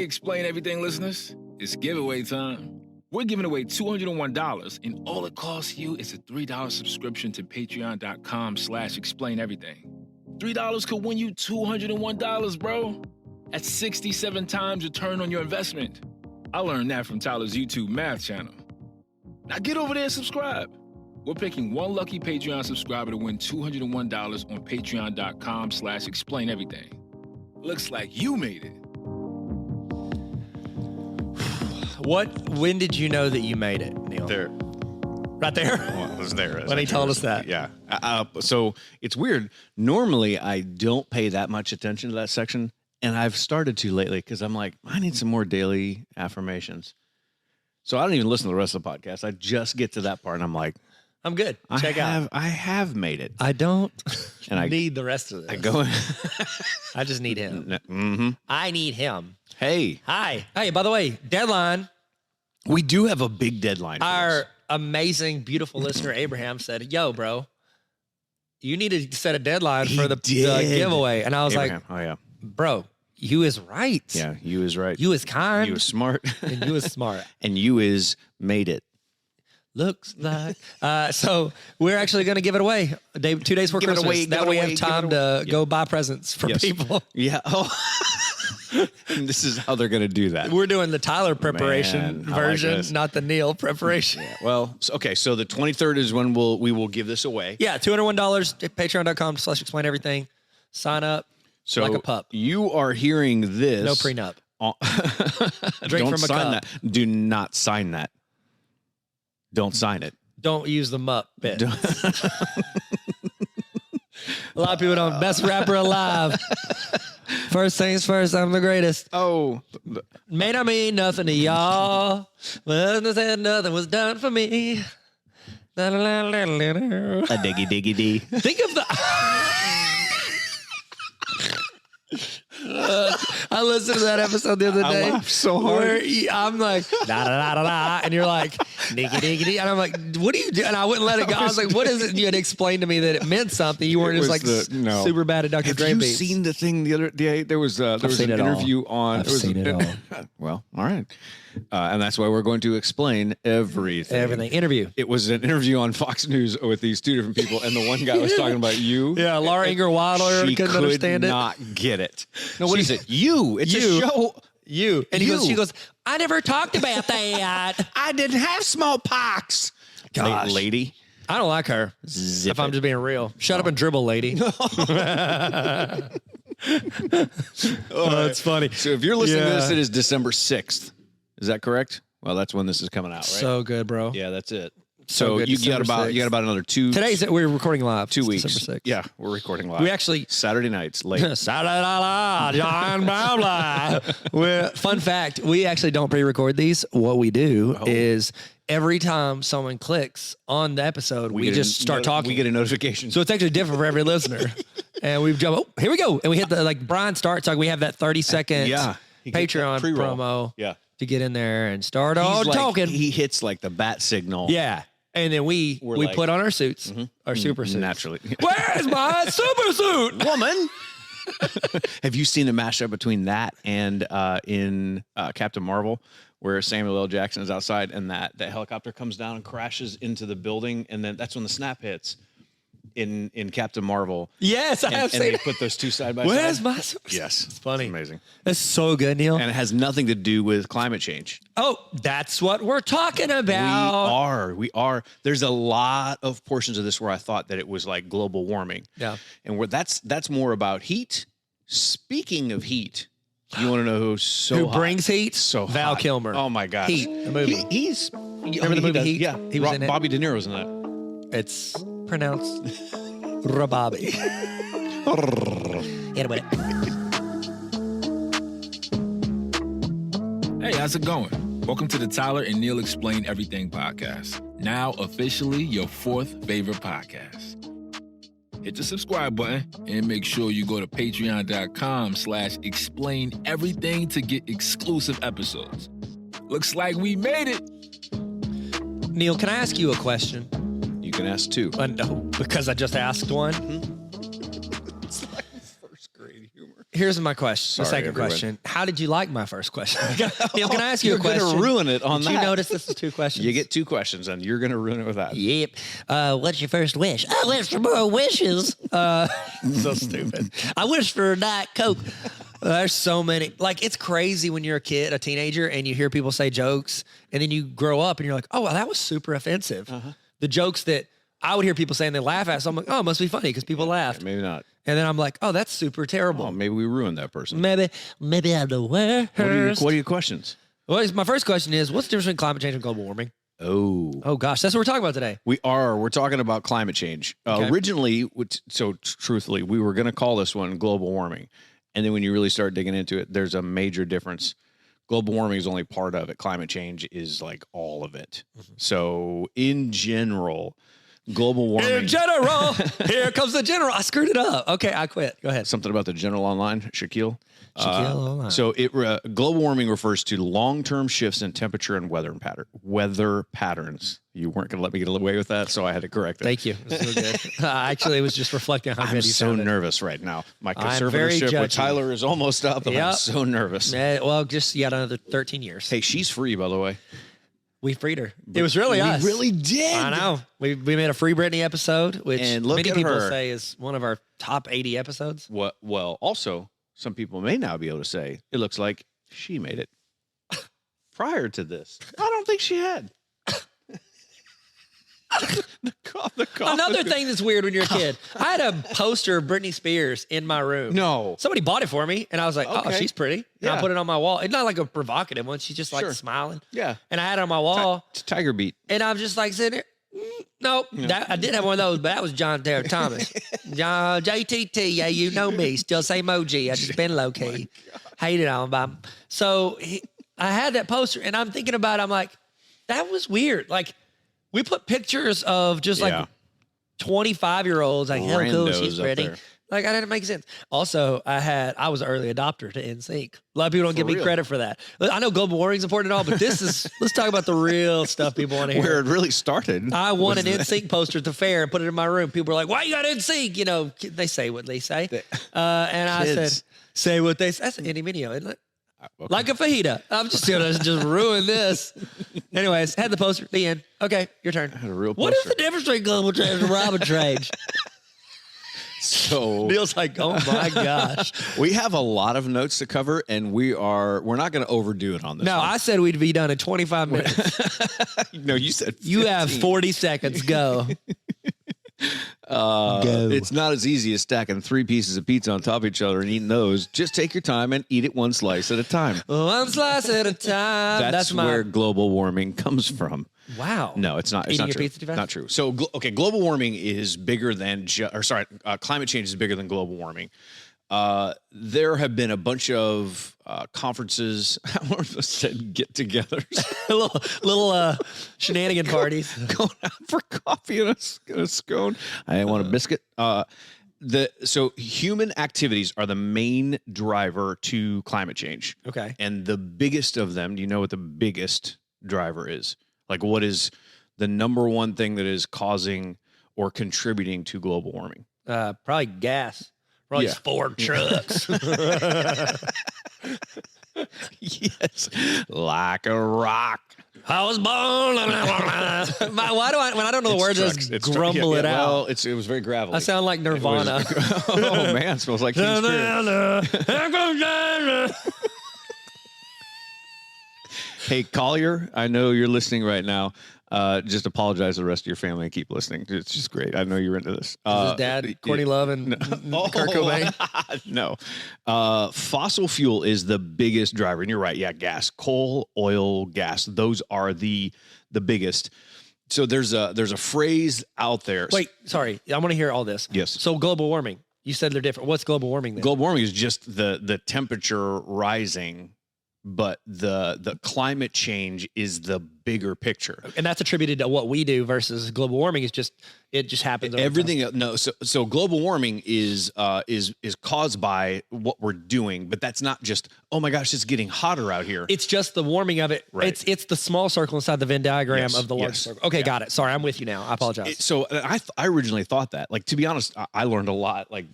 Explain Everything listeners, it's giveaway time. We're giving away $201, and all it costs you is a $3 subscription to patreon.com/explaineverything. $3 could win you $201, bro. That's 67 times return on your investment. I learned that from Tyler's YouTube math channel. Now get over there and subscribe. We're picking one lucky Patreon subscriber to win $201 on patreon.com/explaineverything. Looks like you made it. When did you know that you made it, Neil? There. Right there? Well, it was there. When he told us that. Yeah. So it's weird. Normally, I don't pay that much attention to that section, and I've started to lately because I'm like, I need some more daily affirmations. So I don't even listen to the rest of the podcast. I just get to that part, and I'm like, I'm good. Check out. I have made it. I don't And need the rest of this. I go. I just need him. Mm-hmm. I need him. Hey. Hi. Hey, by the way, deadline. We do have a big deadline. Our amazing, beautiful listener, Abraham, said, yo, bro, you need to set a deadline for the giveaway. And I was Abraham. like, Oh, yeah. bro, you is right. Yeah, you is right. You is kind. You is smart. And you is smart. And you is made it. Looks like. So we're actually going to give it away 2 days before Christmas. That way we have time to go buy presents for people. Yeah. Oh. And this is how they're going to do that. We're doing the Tyler preparation version, not the Neil preparation. Yeah. Well, okay. So the 23rd is when we will give this away. Yeah. $201 at patreon.com/explaineverything. Sign up. So like a pup. You are hearing this. No prenup. Drink from a sign cup. that. Do not sign that. Don't sign it. Don't use the mup bit. A lot of people don't. Best rapper alive. First things first, I'm the greatest. Oh. May not mean nothing to y'all. But said nothing was done for me. A diggy diggy dee. Think of the... I listened to that episode the other day. I laughed so hard. Where I'm like, da da da da da, and you're like, diggy diggy dee, and I'm like, what do you do? And I wouldn't let it go. I was like, what is it? And you had explained to me that it meant something. You weren't just like super bad at Dr. Dre beats. beats. Have you seen the thing the other day? There was an interview on. I've seen it all. Well, all right. And that's why we're going to explain everything. Everything. Interview. It was an interview on Fox News with these two different people, and the one guy was talking about you. Yeah, Laura Inger Wilder couldn't understand it. She could not get it. No, what is it? You. It's You. a show. You. And she goes, I never talked about that. I didn't have smallpox. Gosh. Lady. I don't like her. If I'm just being real. Shut up and dribble, lady. That's funny. So if you're listening to this, it is December 6th. Is that correct? Well, that's when this is coming out, right? So good, bro. Yeah, that's it. So good. you got about another 2. We're recording live. 2 weeks. December 6th. Yeah, we're recording live. We actually Saturday nights late. Saturday John blah, blah. Fun fact: we actually don't pre-record these. What we do is every time someone clicks on the episode, we just start talking. We get a notification. So it's actually different for every listener. And we've jumped. Oh, here we go. And we hit Brian starts talking. We have that 30-second Patreon promo. Yeah. To get in there and start talking. He hits like the bat signal. Yeah. And then we put on our suits, our super suits. Naturally. Where's my super suit? Woman. Have you seen the mashup between that and in Captain Marvel, where Samuel L. Jackson is outside and that helicopter comes down and crashes into the building, and then that's when the snap hits in Captain Marvel. Yes, I have seen and they it. put those two side by side. Where's my super suit? Yes. It's funny. It's amazing. That's so good, Neil. And it has nothing to do with climate change. Oh, that's what we're talking about. We are. There's a lot of portions of this where I thought that it was like global warming. Yeah. And where that's more about heat. Speaking of heat, you want to know who brings heat? So Val hot. Kilmer. Oh my gosh. Heat, the movie. Remember the movie Heat? Yeah. He was in it. Bobby De Niro's in that. It's pronounced Rababi. Anyway. Hey, how's it going? Welcome to the Tyler and Neil Explain Everything podcast. Now officially your 4th favorite podcast. Hit the subscribe button and make sure you go to patreon.com/explaineverything to get exclusive episodes. Looks like we made it. Neil, can I ask you a question? You can ask 2. No, because I just asked one. It's like first grade humor. Here's my question. Sorry, the second everyone. question. How did you like my first question? Neil, can I ask you a question? You're going to ruin it on Did that. you notice this is 2 questions? You get 2 questions, and you're going to ruin it with that. Yep. What's your first wish? I wish for more wishes. So stupid. I wish for a Diet Coke. There's so many. Like, it's crazy when you're a kid, a teenager, and you hear people say jokes, and then you grow up, and you're like, oh, well, that was super offensive. The jokes that I would hear people saying they laugh at, so I'm like, oh, it must be funny because people laughed. Maybe not. And then I'm like, oh, that's super terrible. Oh, maybe we ruined that person. Maybe I'm the worst. What are your questions? Well, my first question is, what's the difference between climate change and global warming? Oh gosh, that's what we're talking about today. We're talking about climate change. Okay. Originally, truthfully, we were going to call this one global warming. And then when you really start digging into it, there's a major difference. Global warming is only part of it. Climate change is like all of it. So in general, global warming. In general, here comes the general. I screwed it up. Okay, I quit. Go ahead. Something about the general online, Shaquille. Shaquille. So global warming refers to long-term shifts in temperature and weather patterns. You weren't going to let me get away with that, so I had to correct it. Thank you. It was so good. I actually was just reflecting on how I'm good you so sounded. nervous right now. My I'm very conservatorship with judgy. Tyler is almost up, and I'm Yep. so nervous. Well, just you got another 13 years. Hey, she's free, by the way. We freed her. It was really us. We really did. I know. We made a Free Britney episode, which And look many at people her. say is one of our top 80 episodes. Well, also, some people may now be able to say it looks like she made it. Prior to this, I don't think she had. the cough. Another thing that's weird when you're a kid, I had a poster of Britney Spears in my room. No. Somebody bought it for me, and I was like, oh, Okay. she's pretty. And Yeah. I put it on my wall. It's not like a provocative one. She's just like Sure. smiling. Yeah. And I had it on my wall, It's Tiger Beat. and I'm just like sitting there. Nope. I did have one of those, but that was John Terry Thomas. John JTT. Yeah, you know me. Still same OG. I just been low key. Hated on him. So I had that poster, and I'm thinking about it. I'm like, that was weird. Like, we put pictures of just Yeah. like 25-year-olds, like, hell cool, Randos she's up pretty. there. Like, I didn't make sense. Also, I was an early adopter to NSYNC. A lot of people don't give me real? credit for that. I know global warming is important and all, but let's talk about the real stuff people want to hear. Where it really started. I won was an that- NSYNC poster at the fair and put it in my room. People were like, why you got NSYNC? You know, they say what they say. And I Kids. said, say what they say. That's an Andy Mineo, isn't it? Okay. Like a fajita. I'm just going to just ruin this. Anyways, had the poster. The end. Okay, your turn. had a real What is poster. the difference between global change and arbitrage? So Neil's like, oh my gosh. we have a lot of notes to cover, and we're not going to overdo it on this. No, one. I said we'd be done in 25 minutes. No, you said 15. You have 40 seconds. Go. Go. It's not as easy as stacking 3 pieces of pizza on top of each other and eating those. Just take your time and eat it one slice at a time. One slice at a time. That's my where global warming comes from. wow. No, it's not. It's Eating not your true. pizza too fast? Not true. So, global warming is bigger than, climate change is bigger than global warming. There have been a bunch of conferences. I almost said get-togethers. little shenanigan parties. Going out for coffee and a scone. I didn't want a biscuit. So human activities are the main driver to climate change. Okay. And the biggest of them, do you know what the biggest driver is? Like, what is the number one thing that is causing or contributing to global warming? Probably gas. Probably Yeah. Ford trucks. Yes, like a rock. I was born. Why do I, when I don't know the words, I Trucks. just It's truck- grumble yeah, it yeah, out. Well, it was very gravelly. I sound like Nirvana. Oh man, smells like Teen Spirit. Hey Collier, I know you're listening right now. Just apologize to the rest of your family and keep listening. It's just great. I know you're into this. Is his dad, Courtney Love, and Kurt Cobain? No. Fossil fuel is the biggest driver. And you're right. Yeah, gas, coal, oil, gas. Those are the biggest. So there's a phrase out there. Wait, sorry. I want to hear all this. Yes. So global warming. You said they're different. What's global warming then? Global warming is just the temperature rising, but the climate change is the bigger picture. And that's attributed to what we do versus global warming is just, it just happens. Over Everything time. no, so global warming is caused by what we're doing, but that's not just, oh my gosh, it's getting hotter out here. It's just the warming of it. Right. It's the small circle inside the Venn diagram Yes, of the large yes. circle. Okay, got it. Sorry, I'm with you now. I apologize. So I originally thought that, like, to be honest, I learned a lot. Like,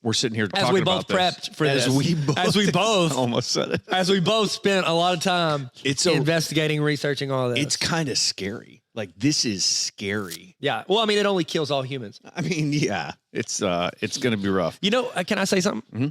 we're sitting here as talking we about both prepped for as this. as we both almost said it. As we both spent a lot of time investigating, researching all this. It's kind of scary. Like, this is scary. Yeah. Well, I mean, it only kills all humans. I mean, yeah, it's going to be rough. Can I say something? Mm-hmm.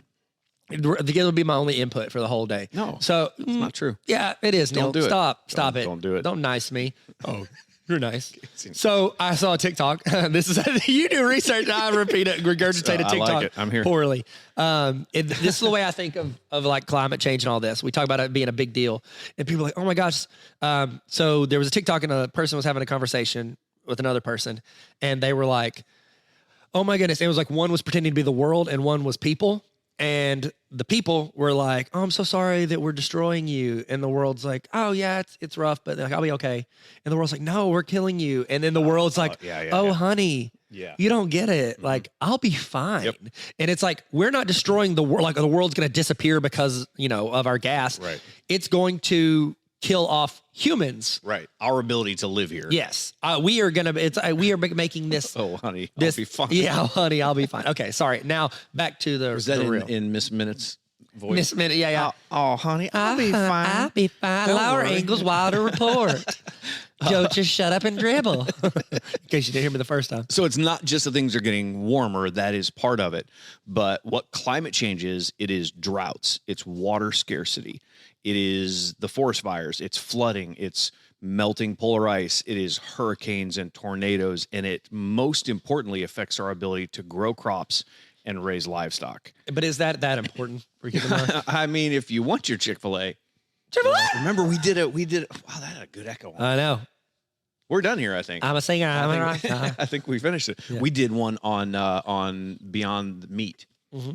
It'll be my only input for the whole day. No, so it's not true. Yeah, it is. Don't Neil. do it. Stop it. Don't do it. Don't nice me. Oh, you're nice. So I saw a TikTok. This is you do research. I repeat it, regurgitate a TikTok. I like it. I'm here poorly. This is the way I think of like climate change and all this. We talk about it being a big deal, and people are like, oh my gosh. So there was a TikTok, and a person was having a conversation with another person, and they were like, oh my goodness. It was like one was pretending to be the world, and one was people. And the people were like, oh, I'm so sorry that we're destroying you. And the world's like, oh, yeah, it's rough, but like, I'll be okay. And the world's like, no, we're killing you. And then the world's like, honey, you don't get it. Mm-hmm. Like, I'll be fine. Yep. And it's like, we're not destroying the world. Like, the world's going to disappear because, of our gas. Right. It's going to kill off humans. Right. Our ability to live here. Yes. We are making this. Oh, honey, I'll be fine. Yeah, honey, I'll be fine. Okay. Sorry. Now back to the. Was that real. in Miss Minutes voice? Miss Minute. Yeah. Oh, honey, I'll be fine. I'll be fine. Don't Laura worry. Ingalls Wilder report. Joe, just shut up and dribble. In case you didn't hear me the first time. So it's not just that things are getting warmer. That is part of it. But what climate change is, it is droughts. It's water scarcity. It is the forest fires. It's flooding. It's melting polar ice. It is hurricanes and tornadoes. And it most importantly affects our ability to grow crops and raise livestock. But is that important for you to know? I mean, if you want your Chick-fil-A. Remember, we did it. Wow, that had a good echo. I know. We're done here, I think. I'm a singer. I think we finished it. Yeah. We did one on Beyond Meat. Mm-hmm.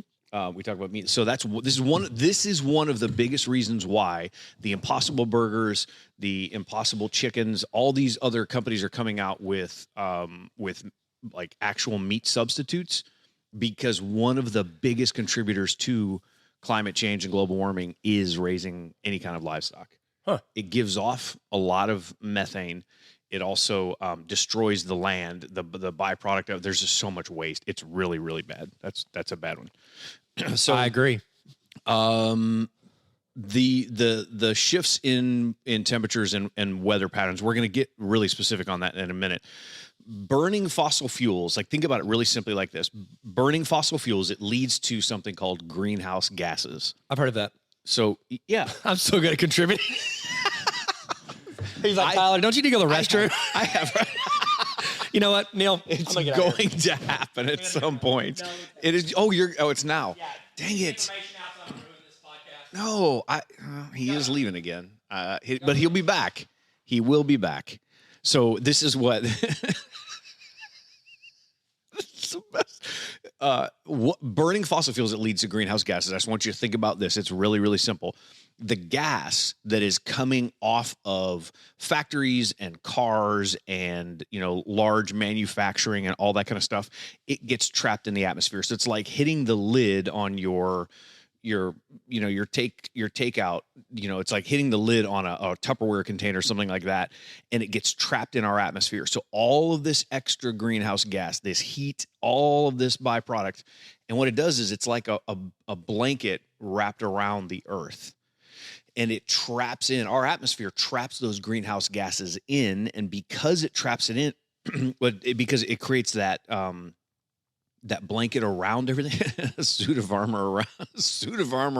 We talked about meat. So this is one of the biggest reasons why the Impossible Burgers, the Impossible Chickens, all these other companies are coming out with like actual meat substitutes, because one of the biggest contributors to climate change and global warming is raising any kind of livestock. Huh. It gives off a lot of methane. It also destroys the land, the byproduct of. There's just so much waste. It's really, really bad. That's a bad one. So I agree. The shifts in temperatures and weather patterns. We're going to get really specific on that in a minute. Burning fossil fuels, like, think about it really simply like this. Burning fossil fuels, it leads to something called greenhouse gases. I've heard of that. So yeah, I'm so good at contributing. He's like, Tyler, don't you need to go to the restroom? I have. You know what, Neil? It's going to happen at some point. It is. It's now. Yeah, dang it. No, he is leaving again. But he'll be back. He will be back. So this is what. Burning fossil fuels, it leads to greenhouse gases. I just want you to think about this. It's really, really simple. The gas that is coming off of factories and cars and, large manufacturing and all that kind of stuff, it gets trapped in the atmosphere. So it's like hitting the lid on your takeout, it's like hitting the lid on a Tupperware container, something like that, and it gets trapped in our atmosphere. So all of this extra greenhouse gas, this heat, all of this byproduct, and what it does is it's like a blanket wrapped around the earth, and it traps in our atmosphere, traps those greenhouse gases in, and because it traps it in, because it creates that blanket around everything, a suit of armor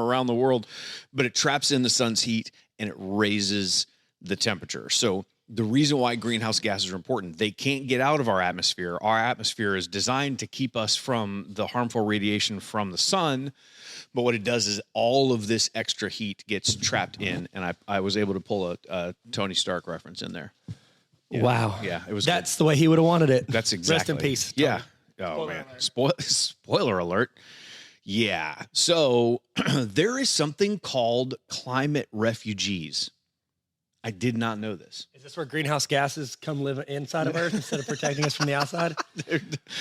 around the world, but it traps in the sun's heat and it raises the temperature. So the reason why greenhouse gases are important, they can't get out of our atmosphere. Our atmosphere is designed to keep us from the harmful radiation from the sun. But what it does is all of this extra heat gets trapped in. And I was able to pull a Tony Stark reference in there. Yeah. Wow. Yeah, it was. That's good. The way he would have wanted it. That's exactly. Rest in peace, Tony. Yeah. Oh, man. Spoiler alert. Yeah. So there is something called climate refugees. I did not know this. Is this where greenhouse gases come live inside of Earth instead of protecting us from the outside?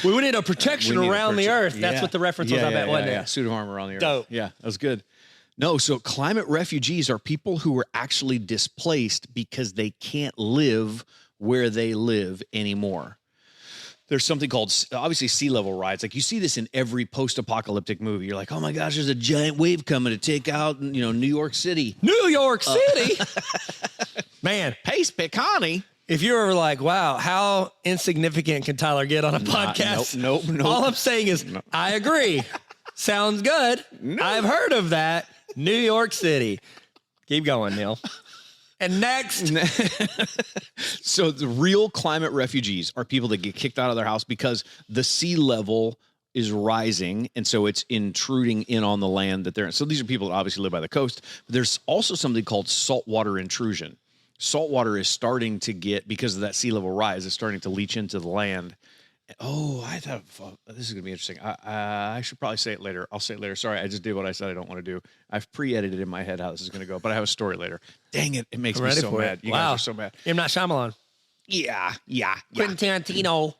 We need a protection around the Earth. That's what the reference was, I bet, wasn't it? Suit of armor around the Earth. Dope. Yeah, that was good. No, so climate refugees are people who are actually displaced because they can't live where they live anymore. There's something called, obviously, sea level rise. Like you see this in every post-apocalyptic movie. You're like, oh my gosh, there's a giant wave coming to take out, New York City. New York City? Man. Pace Picani. If you were like, wow, how insignificant can Tyler get on a podcast? Nope. All I'm saying is, I agree. Sounds good. I've heard of that. New York City. Keep going, Neil. And next. So the real climate refugees are people that get kicked out of their house because the sea level is rising. And so it's intruding in on the land that they're in. So these are people that obviously live by the coast. But there's also something called saltwater intrusion. Saltwater is starting to get, because of that sea level rise, it's starting to leach into the land. Oh, I thought this is going to be interesting. I should probably say it later. I'll say it later. Sorry, I just did what I said I don't want to do. I've pre-edited in my head how this is going to go, but I have a story later. Dang it. It makes me so mad. You guys are so mad. M. Night Shyamalan. Yeah. Quentin Tarantino.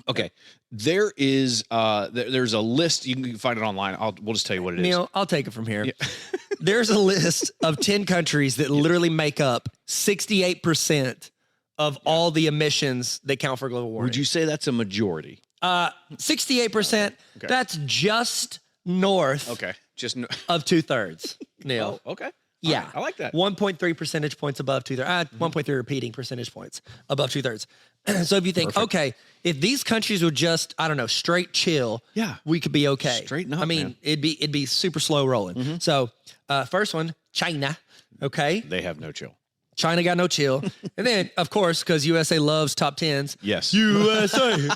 Okay. There is there's a list. You can find it online. We'll just tell you what it is. Neil, I'll take it from here. Yeah. There's a list of 10 countries that literally make up 68% of all the emissions that count for global warming. Would you say that's a majority? 68%. Okay. That's just north. Okay. Just of 2/3. Neil. Oh, okay. Yeah. Right. I like that. 1.3 percentage points above 2/3. 1.3 repeating percentage points above 2/3. So if you think, okay, if these countries would just, I don't know, straight chill, we could be okay. Straighten up, I mean, man. it'd be super slow rolling. Mm-hmm. So first one, China. Okay. They have no chill. China got no chill. And then, of course, because USA loves top 10s. Yes. USA.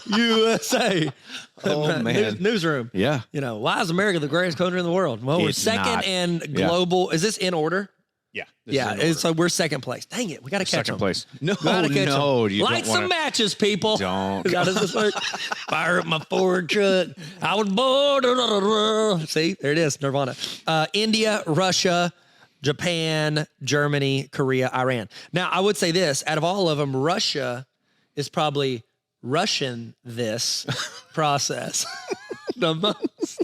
Oh, man. Newsroom. Yeah. Why is America the greatest country in the world? Well, we're second in global. Is this in order? Yeah. So we're second place. Dang it. We got to catch them. Second place. No. Light some matches, people. Don't. How does this work? Fire up my Ford truck. I was born. See, there it is. Nirvana. India, Russia, Japan, Germany, Korea, Iran. Now, I would say this. Out of all of them, Russia is probably rushing this process the most.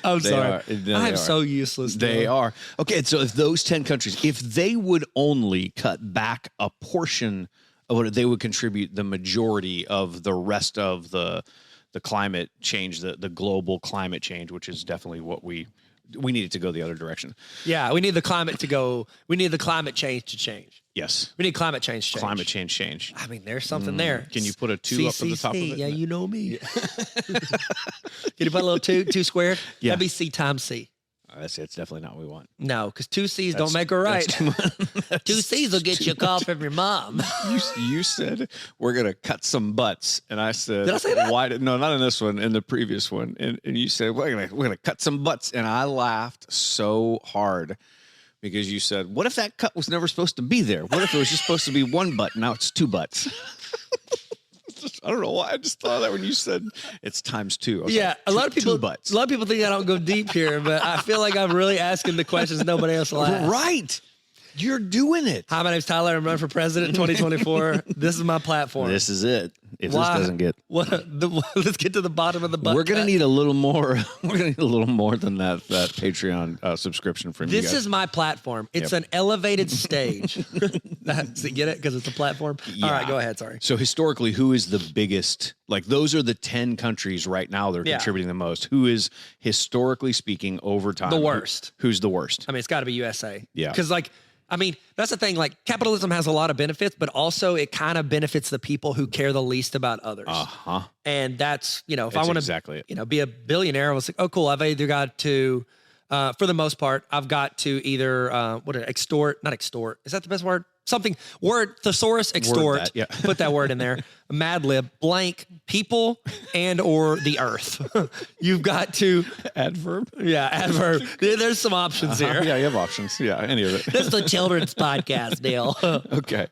I'm sorry. I'm so useless. They are. Okay, so if those 10 countries, if they would only cut back a portion of what they would contribute the majority of the rest of the climate change, the global climate change, which is definitely what we need it to go the other direction. Yeah, we need the climate to go. We need the climate change to change. Yes. We need climate change. Climate change. I mean, there's something there. Can you put a 2 up at the top of it? Yeah, you know me. Can you put a little 2 squared? Yeah. That'd be C times C. It's definitely not what we want. No, because 2 C's don't make her right. 2 C's will get you a call from your mom. You said we're gonna cut some butts, and I said, did I say that? Why? No, not in this one. In the previous one, and you said we're gonna cut some butts, and I laughed so hard because you said, "What if that cut was never supposed to be there? What if it was just supposed to be 1 butt? Now it's 2 butts." I don't know why. I just thought of that when you said it's times 2. Yeah, like, a lot of people. 2 butts. A lot of people think I don't go deep here, but I feel like I'm really asking the questions nobody else will ask. Right. You're doing it. Hi, my name's Tyler. I'm running for president 2024. This is my platform. This is it. If this doesn't get let's get to the bottom of the butt. We're gonna need a little more. We're gonna need a little more than that Patreon subscription from you guys. This is my platform. It's an elevated stage. See, get it? Because it's a platform. Yeah. All right, go ahead. Sorry. So historically, who is the biggest? Like those are the 10 countries right now that are contributing the most. Who is historically speaking over time the worst? Who's the worst? I mean, it's got to be USA. Yeah. Because I mean, that's the thing. Like, capitalism has a lot of benefits, but also it kind of benefits the people who care the least about others. And that's, if I want to, be a billionaire, I was like, oh, cool. I've either got to, for the most part, I've got to either, not extort. Is that the best word? Thesaurus, extort. Put that word in there. Mad lib, blank, people and or the earth. You've got to adverb. Yeah, adverb. There's some options here. Yeah, you have options. Yeah, any of it. This is a children's podcast, Neil. Okay.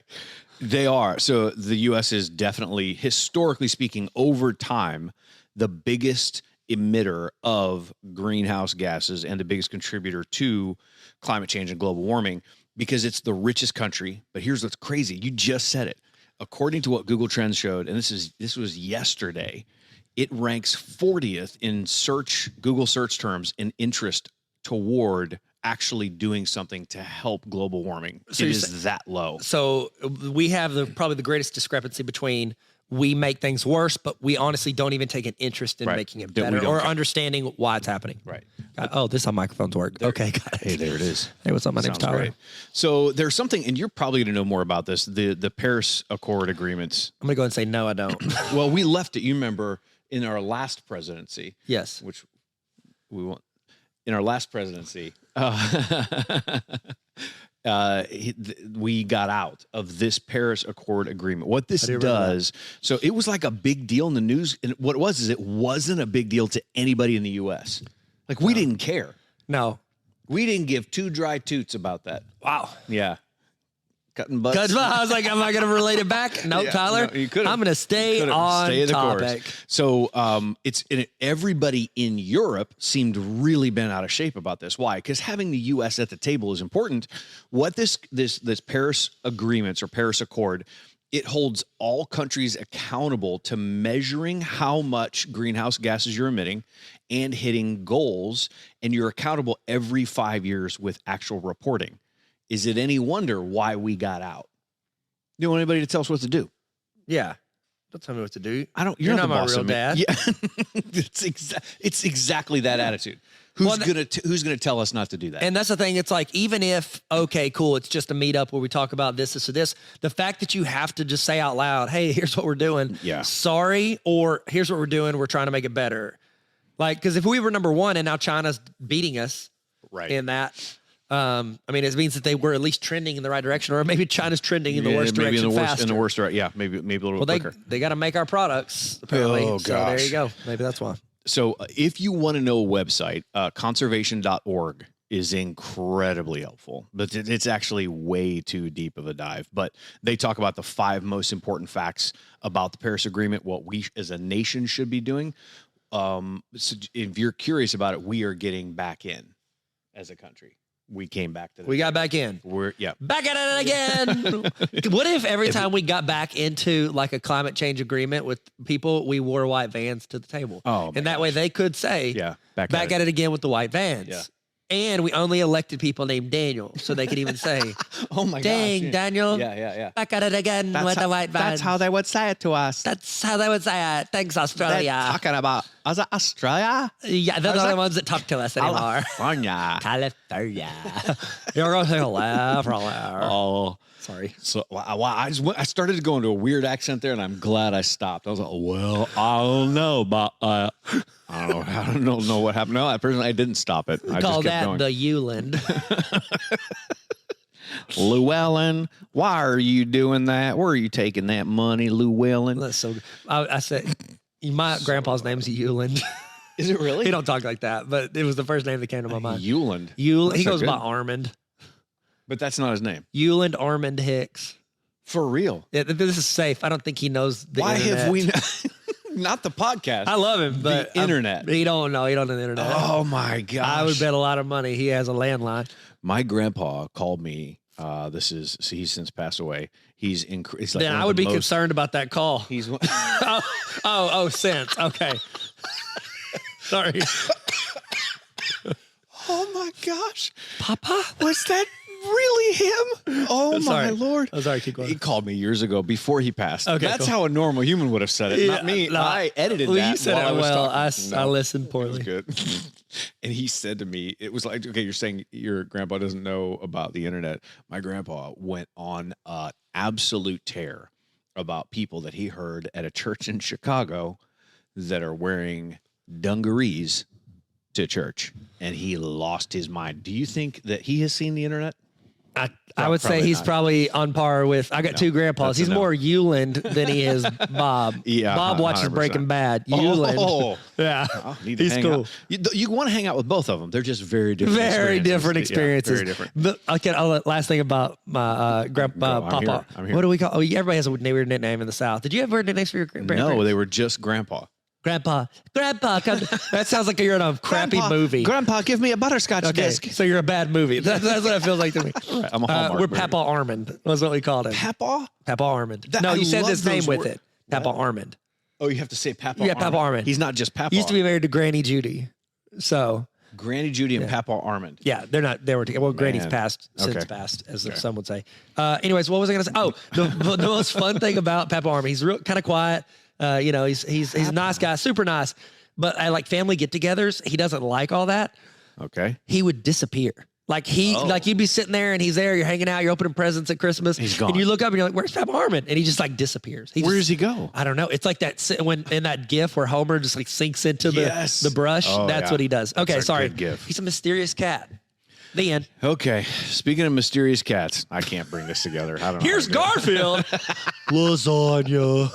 They are. So the U.S. is definitely, historically speaking, over time, the biggest emitter of greenhouse gases and the biggest contributor to climate change and global warming. because it's the richest country. But here's what's crazy. You just said it. According to what Google Trends showed, and this was yesterday, it ranks 40th in Google search terms in interest toward actually doing something to help global warming. So it is that low. So we have probably the greatest discrepancy between we make things worse, but we honestly don't even take an interest in making it better or understanding why it's happening. Right. Oh, this is how microphones work. Okay, got it. Hey, there it is. Hey, what's up? My name's Sounds Tyler. great. So there's something, and you're probably going to know more about this, the Paris Accord agreements. I'm going to go ahead and say, no, I don't. Well, we left it, you remember, in our last presidency. Yes. Which we want. In our last presidency, we got out of this Paris Accord agreement. What this does, so it was like a big deal in the news. And what it was is it wasn't a big deal to anybody in the U.S. Like we didn't care. No. We didn't give two dry toots about that. Wow. Yeah. Cutting butts. I was like, am I going to relate it back? No, Yeah, Tyler. no, you could've. I'm going to stay on the topic. course. So everybody in Europe seemed really bent out of shape about this. Why? Because having the U.S. at the table is important. What this Paris agreements or Paris Accord, it holds all countries accountable to measuring how much greenhouse gases you're emitting and hitting goals, and you're accountable every 5 years with actual reporting. Is it any wonder why we got out? You don't want anybody to tell us what to do. Yeah. Don't tell me what to do. I don't. You're not the my boss real of me. dad. Yeah, it's exactly that attitude. Who's gonna tell us not to do that? And that's the thing. It's like, even if, okay, cool, it's just a meetup where we talk about this or this, the fact that you have to just say out loud, hey, here's what we're doing. Yeah. Sorry, or here's what we're doing. We're trying to make it better. Like, because if we were number one and now China's beating us in that, I mean, it means that they were at least trending in the right direction, or maybe China's trending in the worst direction faster. In the worst direction, yeah, maybe a little bit quicker. They got to make our products, apparently. Oh, so there gosh. you go. Maybe that's why. So if you want to know a website, conservation.org is incredibly helpful, but it's actually way too deep of a dive. But they talk about the 5 most important facts about the Paris Agreement, what we as a nation should be doing. So if you're curious about it, we are getting back in as a country. We came back to We got back in. We're Back at it again. What if every time we got back into like a climate change agreement with people, we wore white vans to the table? Oh, and that way they could say, back at it again with the white vans. Yeah. And we only elected people named Daniel, so they could even say, oh my dang, gosh, Daniel. Yeah. Back at it again with the white vans. That's how they would say it to us. That's how they would say it. Thanks, Australia. They're talking about Australia? Yeah, they're the only ones that talk to us anymore. California. California. You're going to take a laugh for a laugh. Oh. Sorry. So I started to go into a weird accent there, and I'm glad I stopped. I was like, well, I don't know, but I don't know what happened. No, I didn't stop it. I Call just kept that going. the Euland. Llewellyn, why are you doing that? Where are you taking that money, Llewellyn? That's so. I said, my grandpa's name's Euland. Is it really? He don't talk like that, but it was the first name that came to my mind. Euland. He That's goes not by good. Armand. But that's not his name. Euland Armand Hicks. For real. Yeah, this is safe. I don't think he knows the Why internet. have we not the podcast? I love him, but the internet. He don't know. He don't know the internet. Oh my gosh. I would bet a lot of money he has a landline. My grandpa called me. He's since passed away. He's like Then I would be concerned about that call. He's since. Okay. Sorry. Oh my gosh. Papa? Was that really him? Oh my Sorry. Lord. I'm sorry, keep going. He called me years ago before he passed. Okay, That's cool. how a normal human would have said it, not me. No, I edited well, that you said while it I was well. talking. I listened It was poorly. good. And he said to me, it was like, okay, you're saying your grandpa doesn't know about the internet. My grandpa went on an absolute tear about people that he heard at a church in Chicago that are wearing dungarees to church, and he lost his mind. Do you think that he has seen the internet? I would say he's probably on par with. I got two grandpas. that's a He's no. more Euland than he is Bob. Yeah, Bob watches 100%. Breaking Bad. Euland. Oh, Yeah, I'll need to he's hang cool. out. You want to hang out with both of them. They're just very different. Very different experiences. Yeah, very different. But last thing about my grandpa, I'm Papa. here. What do we call? Oh, everybody has a weird nickname in the South. Did you have weird nicknames for your grandparents? No, they were just grandpa. Grandpa, come. That sounds like you're in a crappy movie. Grandpa, give me a butterscotch Okay, disc. so you're a bad movie. That's what it feels like to me. Right, I'm a Hallmark We're movie. Papa Armand. Was what we called him. Papa? Papa Armand. That- No, I you said love his name those with wor- it. Papa Armand. Oh, you have to say Papa Yeah, Armand. Papa Armand. He's not just Papa. He used to be married to Granny Judy. So Granny Judy and Papa Armand. yeah, they're not. They were together. Well, Granny's Man. passed, since Okay. passed, as some would say. Anyways, what was I going to say? Oh, the most fun thing about Papa Armand, he's real kind of quiet. He's a nice guy, super nice. But I like family get-togethers. He doesn't like all that. Okay. He would disappear. Like you'd be sitting there and he's there. You're hanging out. You're opening presents at Christmas. He's gone. And you look up and you're like, "Where's Papa Armand?" And he just like disappears. Where does he go? I don't know. It's like that when in that GIF where Homer just like sinks into Yes. the brush. Oh, That's yeah. what he does. That's Okay, a sorry. good GIF. He's a mysterious cat. The end. Okay. Speaking of mysterious cats, I can't bring this together. I don't know. Here's how to do it. Garfield. Lasagna.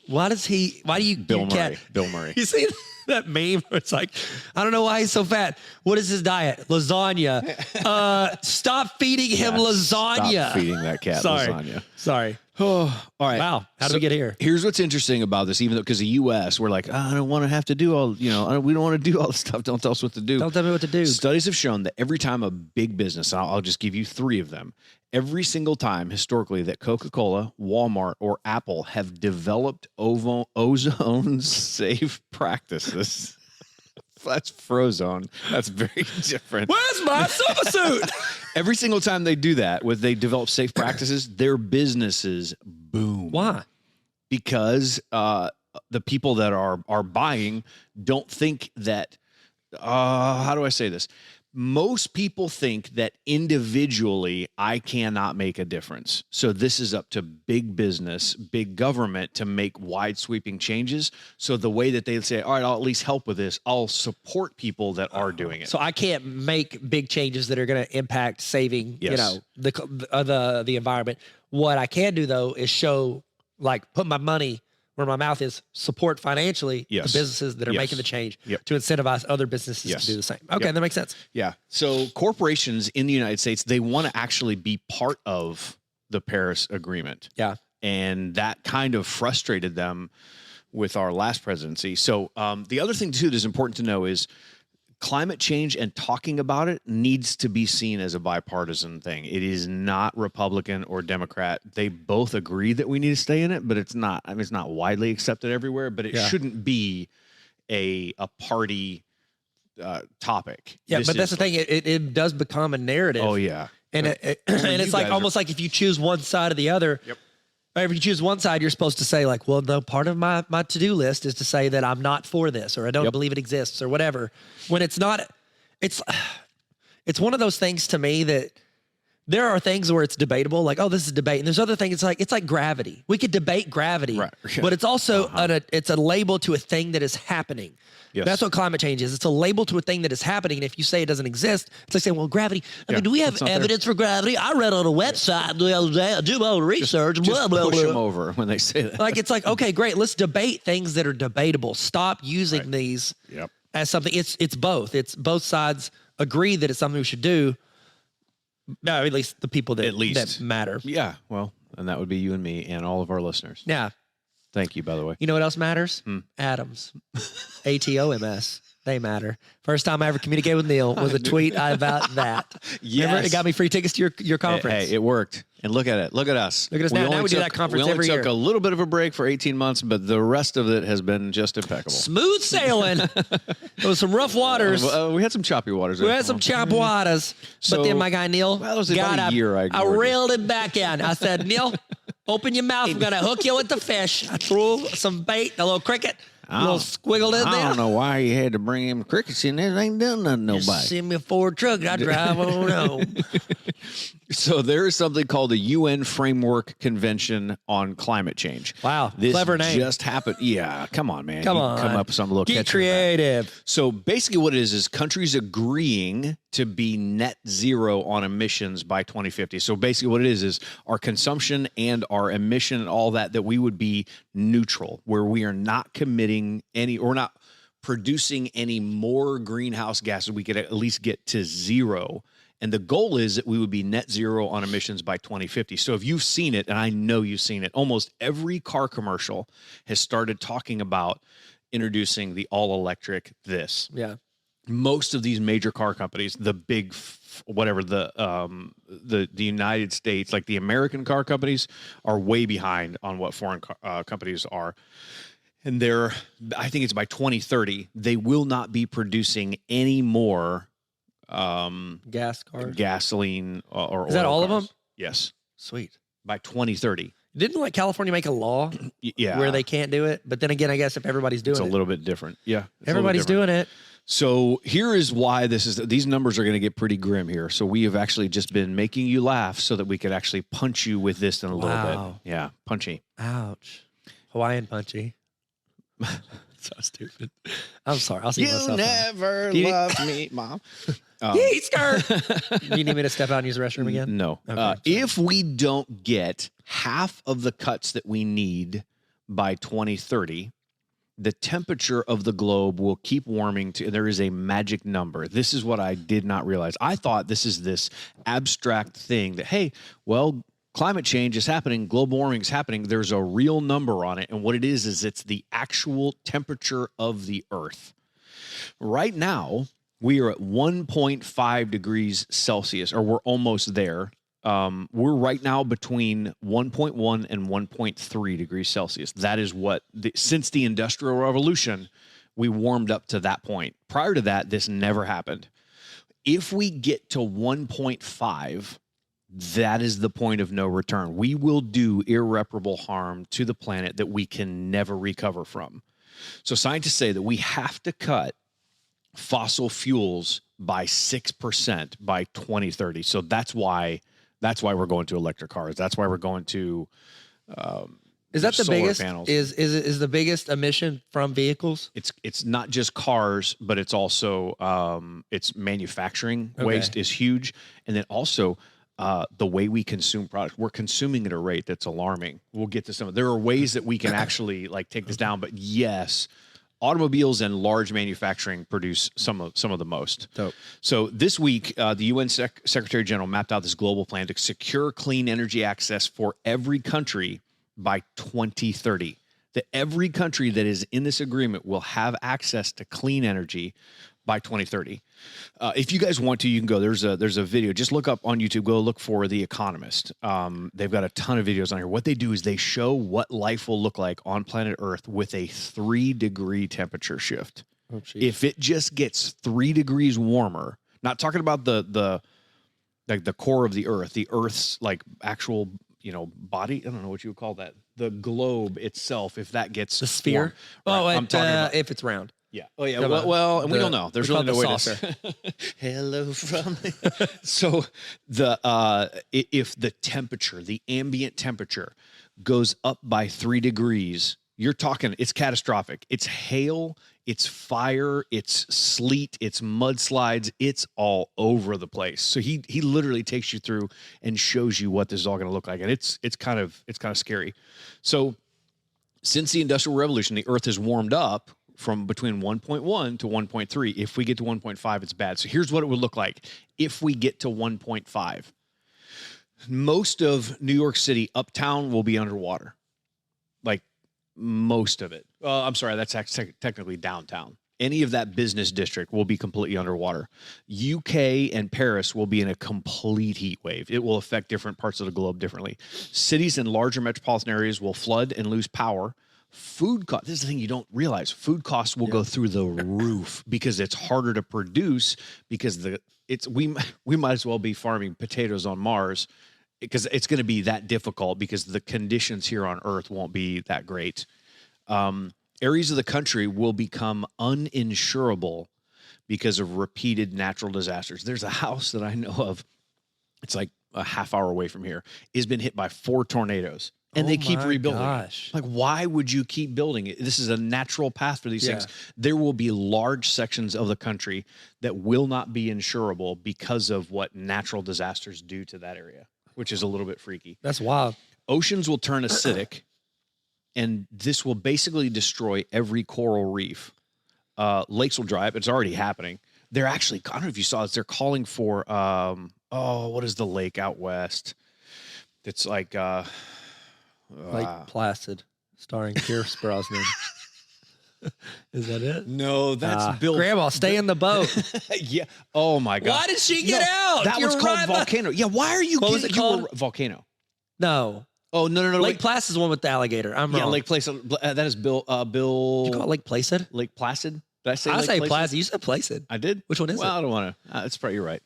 Why do you Bill your Murray. cat? Bill Murray. You see that meme where it's like, I don't know why he's so fat. What is his diet? Lasagna. Stop feeding him lasagna. Stop feeding that cat lasagna. Sorry. Oh, all right. Wow. How did we get here? Here's what's interesting about this, even though because the U.S. we're like, I don't want to have to do all, we don't want to do all this stuff. Don't tell us what to do. Don't tell me what to do. Studies have shown that every time a big business, I'll just give you 3 of them, every single time historically that Coca-Cola, Walmart, or Apple have developed ozone safe practices. That's Frozone. That's very different. Where's my super suit? Every single time they do that, they develop safe practices, their businesses boom. Why? Because the people that are buying don't think that. How do I say this? Most people think that individually I cannot make a difference. So this is up to big business, big government to make wide sweeping changes. So the way that they say, all right, I'll at least help with this. I'll support people that are doing it. So I can't make big changes that are going to impact saving, Yes. the environment. What I can do though is show, like, put my money where my mouth is, support financially Yes. the businesses that are Yes. making the change Yep. to incentivize other businesses Yes. to do the same. Okay, Yep. that makes sense. Yeah. So corporations in the United States, they want to actually be part of the Paris Agreement. Yeah. And that kind of frustrated them with our last presidency. So the other thing, too, that is important to know is climate change and talking about it needs to be seen as a bipartisan thing. It is not Republican or Democrat. They both agree that we need to stay in it, but it's not. I mean, it's not widely accepted everywhere, but it shouldn't be a party topic. Yeah, This but that's is the thing. It does become a narrative. Oh, yeah. And and it's you like guys almost like if you choose one side or the other. Yep. Or if you choose one side, you're supposed to say like, well, no, part of my to-do list is to say that I'm not for this or I don't believe it exists or whatever. When it's not, it's one of those things to me that there are things where it's debatable, like, oh, this is debate. And there's other things, it's like gravity. We could debate gravity, Right. but it's also it's a label to a thing that is happening. Yes. That's what climate change is. It's a label to a thing that is happening. And if you say it doesn't exist, it's like saying, well, gravity. I mean, do we have it's not there. evidence for gravity? I read on a website the other day. I do my own research. Just blah, blah, push blah. them over when they say that. Like, it's like, okay, great. Let's debate things that are debatable. Stop using these Yep. as something. It's both. It's both sides agree that it's something we should do. No, at least the people that matter. Yeah. Well, and that would be you and me and all of our listeners. Yeah. Thank you, by the way. You know what else matters? Atoms. ATOMS. They matter. First time I ever communicated with Neil was a tweet about that. Remember, it got me free tickets to your conference. Hey, it worked. And look at it. Look at us. Look at us now. only Now we do that conference we every only year. took a little bit of a break for 18 months, but the rest of it has been just impeccable. Smooth sailing. It was some rough waters. We had some choppy waters. We had some chop waters. So- But then my guy Neil, Well, it was about a year I I ignored you. reeled him back in. I said, Neil, open your mouth. I'm going to hook you with the fish. I threw some bait, a little cricket, a little squiggled in there. I don't know why you had to bring him crickets in there. They ain't done nothing to Just nobody. send me a Ford truck. I drive on home. So there is something called the UN Framework Convention on Climate Change. Wow, This clever name. just happened. Yeah, come on, man. Come You on. Come up with something a little Get catchy than that. creative. So basically what it is countries agreeing to be net zero on emissions by 2050. So basically what it is our consumption and our emission and all that we would be neutral, where we are not committing any or not producing any more greenhouse gases. We could at least get to zero. And the goal is that we would be net zero on emissions by 2050. So if you've seen it, and I know you've seen it, almost every car commercial has started talking about introducing the all-electric this. Yeah. Most of these major car companies, the big whatever the United States, like the American car companies, are way behind on what foreign companies are. And I think it's by 2030, they will not be producing any more Gas cars. gasoline or Is that oil all of cars. them? Yes, Sweet. by 2030. Didn't like California make a law Yeah, where they can't do it? But then again, I guess if everybody's doing it's a it, little bit different. Yeah, everybody's doing it. So here is why these numbers are going to get pretty grim here. So we have actually just been making you laugh so that we could actually punch you with this in a little Wow. bit. Yeah, punchy. Ouch. Hawaiian punchy. So stupid. I'm sorry. I'll see myself. never You- loved me, Mom. Yeet skirt. Do you need me to step out and use the restroom again? No. Okay, sorry. If we don't get half of the cuts that we need by 2030, the temperature of the globe will keep warming to, there is a magic number. This is what I did not realize. I thought this is this abstract thing that, hey, well, climate change is happening, global warming is happening. There's a real number on it. And what it is it's the actual temperature of the earth. Right now, we are at 1.5 degrees Celsius, or we're almost there. We're right now between 1.1 and 1.3 degrees Celsius. That is what, since the Industrial Revolution, we warmed up to that point. Prior to that, this never happened. If we get to 1.5, that is the point of no return. We will do irreparable harm to the planet that we can never recover from. So scientists say that we have to cut fossil fuels by 6% by 2030. So that's why we're going to electric cars. That's why we're going to Is that the solar biggest? panels. Is the biggest emission from vehicles? It's not just cars, but it's also it's manufacturing waste is huge, and then also the way we consume products. We're consuming at a rate that's alarming. We'll get to some of. There are ways that we can actually like take this down, but yes, automobiles and large manufacturing produce some of the most. Dope. So this week, the UN Secretary General mapped out this global plan to secure clean energy access for every country by 2030. That every country that is in this agreement will have access to clean energy by 2030. If you guys want to, you can go. There's a video. Just look up on YouTube. Go look for The Economist. They've got a ton of videos on here. What they do is they show what life will look like on planet Earth with a 3-degree temperature shift. Oh, geez. If it just gets 3 degrees warmer, not talking about the core of the Earth's like actual body. I don't know what you would call that. The globe itself. If that gets The sphere. warm. Right, Oh, I'm talking about. if it's round. Yeah. Oh, yeah. Come on. Well, and we don't know. There's we really call no it way the to. Hello from. So if the temperature, the ambient temperature, goes up by 3 degrees, you're talking. It's catastrophic. It's hail. It's fire. It's sleet. It's mudslides. It's all over the place. So he literally takes you through and shows you what this is all going to look like, and it's kind of scary. So since the Industrial Revolution, the Earth has warmed up from between 1.1 to 1.3. If we get to 1.5, it's bad. So here's what it would look like if we get to 1.5. Most of New York City uptown will be underwater. Like most of it. I'm sorry, that's technically downtown. Any of that business district will be completely underwater. UK and Paris will be in a complete heat wave. It will affect different parts of the globe differently. Cities in larger metropolitan areas will flood and lose power. Food costs, this is the thing you don't realize. Food costs will go through the roof because it's harder to produce because we might as well be farming potatoes on Mars because it's going to be that difficult because the conditions here on Earth won't be that great. Areas of the country will become uninsurable because of repeated natural disasters. There's a house that I know of. It's like a half hour away from here. It's been hit by 4 tornadoes. And they keep rebuilding. Gosh. Like, why would you keep building it? This is a natural path for these things. There will be large sections of the country that will not be insurable because of what natural disasters do to that area, which is a little bit freaky. That's wild. Oceans will turn acidic, and this will basically destroy every coral reef. Lakes will dry up. It's already happening. They're actually, I don't know if you saw this, they're calling for, what is the lake out west? It's like Placid, starring Pierce Brosnan. Is that it? No, that's Bill. Grandma, stay in the boat. Yeah. Oh my God. Why did she get out? That was called Volcano. Yeah. Why are you? What was it called? Volcano. No. Oh no. Lake Placid is the one with the alligator. I'm wrong. Yeah, Lake Placid. That is Bill. Bill. Did you call it Lake Placid? Lake Placid. Did I say? I Lake say Placid. You said Placid. I did. Which one is it? Well, I don't want to. It's probably you're right.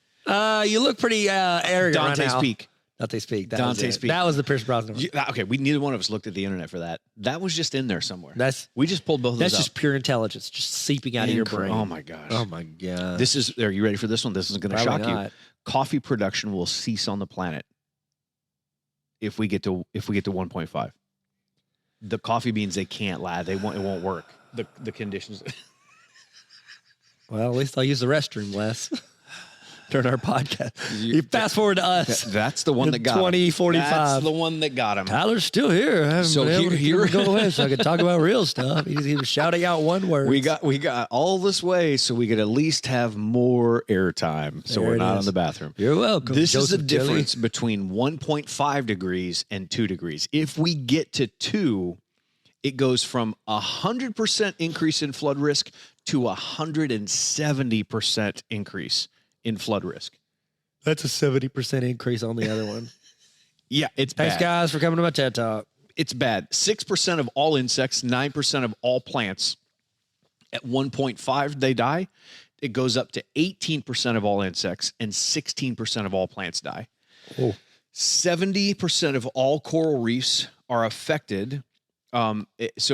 You look pretty arrogant Dante's right now. Peak. Dante's Peak. Dante's Peak. That was the Pierce Brosnan one. Okay, we neither one of us looked at the internet for that. That was just in there somewhere. We just pulled both of those That's out. just pure intelligence, just seeping out of your brain. Oh my gosh. Oh my God. Are you ready for this one? This is going to shock not. you. Coffee production will cease on the planet if we get to 1.5. The coffee beans, they can't last. It won't work. The conditions. Well, at least I'll use the restroom less during our podcast. You fast forward to us. That's the one that got 2045. That's the one that got him. Tyler's still here. I haven't been able to get him to go away so I can talk about real stuff. He was shouting out one word. We got all this way so we could at least have more airtime so we're not in the bathroom. You're welcome. This is the Joseph Tilly. difference between 1.5 degrees and 2 degrees. If we get to 2, it goes from 100% increase in flood risk to 170% increase in flood risk. That's a 70% increase on the other one. Yeah, it's Thanks, bad. guys, for coming to my TED Talk. It's bad. 6% of all insects, 9% of all plants. At 1.5, they die. It goes up to 18% of all insects and 16% of all plants die. Oh. 70% of all coral reefs are affected. So